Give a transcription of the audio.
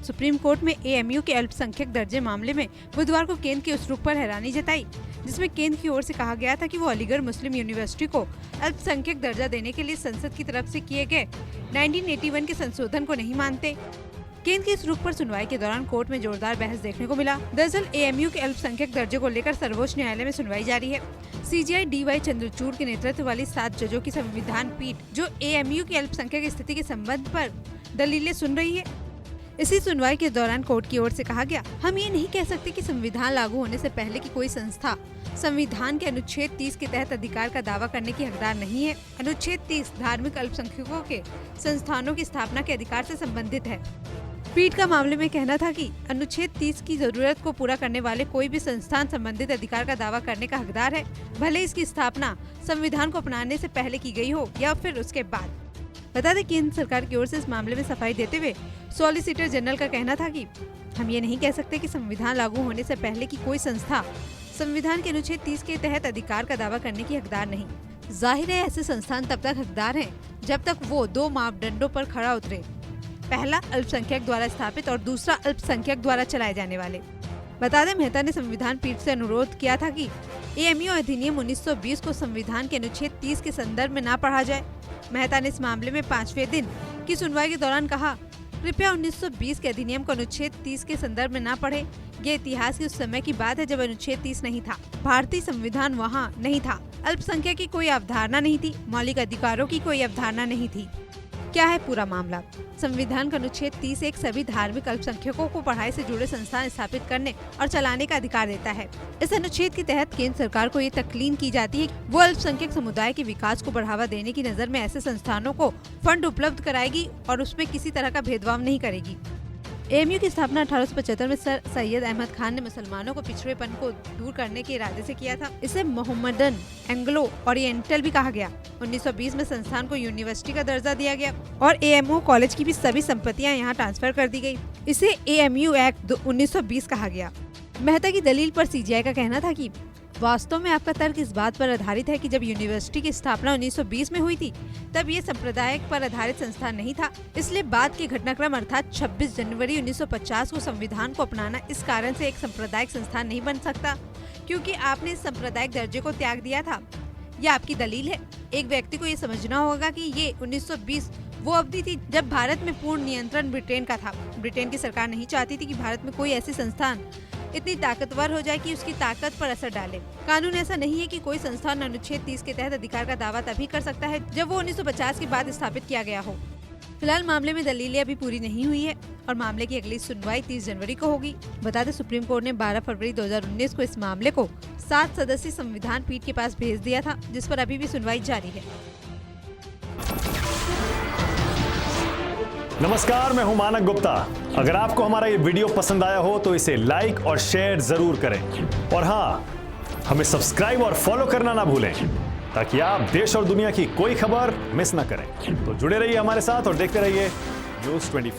Supreme court में AMU के अल्पसंख्यक दर्जे मामले में बुधवार को केंद्र के उस रुख पर हैरानी जताई, जिसमें केंद्र की ओर से कहा गया था कि वो अलीगढ़ मुस्लिम यूनिवर्सिटी को अल्पसंख्यक दर्जा देने के लिए संसद की तरफ से किए गए 1981 के संशोधन को नहीं मानते। केंद्र की इस रुख पर सुनवाई के दौरान कोर्ट में जोरदार बहस देखने को मिला। दरअसल एएमयू के अल्पसंख्यक दर्जे को लेकर सर्वोच्च न्यायालय में सुनवाई जारी है। सीजेआई डीवाई चंद्रचूड़ के नेतृत्व वाली 7 जजों की संविधान पीठ जो एएमयू की अल्पसंख्यक स्थिति के संबंध पर दलीलें सुन रही है। इसी सुनवाई के दौरान कोर्ट की ओर से कहा गया, हम ये नहीं कह सकते कि संविधान लागू होने से पहले की कोई संस्था संविधान के अनुच्छेद 30 के तहत अधिकार का दावा करने की हकदार नहीं है। अनुच्छेद 30 धार्मिक अल्पसंख्यकों के संस्थानों की स्थापना के अधिकार से संबंधित है। पीठ का मामले में कहना था कि अनुच्छेद 30 की जरूरत को पूरा करने वाले कोई भी संस्थान संबंधित अधिकार का दावा करने का हकदार है, भले इसकी स्थापना संविधान को अपनाने से पहले की गई हो या फिर उसके बाद। बता दें, केंद्र सरकार की ओर से इस मामले में सफाई देते हुए सॉलिसिटर जनरल का कहना था कि हम ये नहीं कह सकते कि संविधान लागू होने से पहले की कोई संस्था संविधान के अनुच्छेद 30 के तहत अधिकार का दावा करने की हकदार नहीं। जाहिर है ऐसे संस्थान तब तक हकदार हैं जब तक वो 2 मापदंडों पर खरा उतरे, पहला अल्पसंख्यक द्वारा स्थापित और दूसरा अल्पसंख्यक द्वारा चलाए जाने वाले। बता दें, मेहता ने संविधान पीठ से अनुरोध किया था कि एएमयू अधिनियम 1920 को संविधान के अनुच्छेद 30 के संदर्भ में न पढ़ा जाए। मेहता ने इस मामले में 5वें दिन की सुनवाई के दौरान कहा, कृपया 1920 के अधिनियम को अनुच्छेद 30 के संदर्भ में न पढ़े। ये इतिहास के उस समय की बात है जब अनुच्छेद 30 नहीं था, भारतीय संविधान वहाँ नहीं था, अल्पसंख्यक की कोई अवधारणा नहीं थी, मौलिक अधिकारों की कोई अवधारणा नहीं थी। क्या है पूरा मामला? संविधान का अनुच्छेद 30 एक सभी धार्मिक अल्पसंख्यकों को पढ़ाई से जुड़े संस्थान स्थापित करने और चलाने का अधिकार देता है। इस अनुच्छेद के तहत केंद्र सरकार को ये तकलीन की जाती है कि वो अल्पसंख्यक समुदाय के विकास को बढ़ावा देने की नजर में ऐसे संस्थानों को फंड उपलब्ध कराएगी और उसमें किसी तरह का भेदभाव नहीं करेगी। एएमयू की स्थापना 1875 में सर सैयद अहमद खान ने मुसलमानों को पिछड़ेपन को दूर करने के इरादे से किया था। इसे मोहम्मदन एंग्लो ओरिएंटल भी कहा गया। 1920 में संस्थान को यूनिवर्सिटी का दर्जा दिया गया और एएमयू कॉलेज की भी सभी संपत्तियां यहां ट्रांसफर कर दी गई। इसे एएमयू एक्ट 1920 कहा गया। मेहता की दलील पर सीजेआई का कहना था कि वास्तव में आपका तर्क इस बात पर आधारित है कि जब यूनिवर्सिटी की स्थापना 1920 में हुई थी तब ये संप्रदाय पर आधारित संस्थान नहीं था, इसलिए बाद के घटनाक्रम अर्थात 26 जनवरी 1950 को संविधान को अपनाना इस कारण से एक सांप्रदायिक संस्थान नहीं बन सकता क्योंकि आपने इस सांप्रदायिक दर्जे को त्याग दिया था। यह आपकी दलील है। एक व्यक्ति को ये समझना होगा कि ये 1920 वो अवधि थी जब भारत में पूर्ण नियंत्रण ब्रिटेन का था। ब्रिटेन की सरकार नहीं चाहती थी कि भारत में कोई ऐसी संस्थान इतनी ताकतवर हो जाए कि उसकी ताकत पर असर डाले। कानून ऐसा नहीं है कि कोई संस्थान अनुच्छेद 30 के तहत अधिकार का दावा तभी कर सकता है जब वो 1950 के बाद स्थापित किया गया हो। फिलहाल मामले में दलीलें अभी पूरी नहीं हुई है और मामले की अगली सुनवाई 30 जनवरी को होगी। बता दें, सुप्रीम कोर्ट ने 12 फरवरी 2019 को इस मामले को 7 सदस्यीय संविधान पीठ के पास भेज दिया था, जिस पर अभी भी सुनवाई जारी है। नमस्कार, मैं हूं मानक गुप्ता। अगर आपको हमारा ये वीडियो पसंद आया हो तो इसे लाइक और शेयर जरूर करें और हाँ, हमें सब्सक्राइब और फॉलो करना ना भूलें ताकि आप देश और दुनिया की कोई खबर मिस ना करें। तो जुड़े रहिए हमारे साथ और देखते रहिए न्यूज़ 24।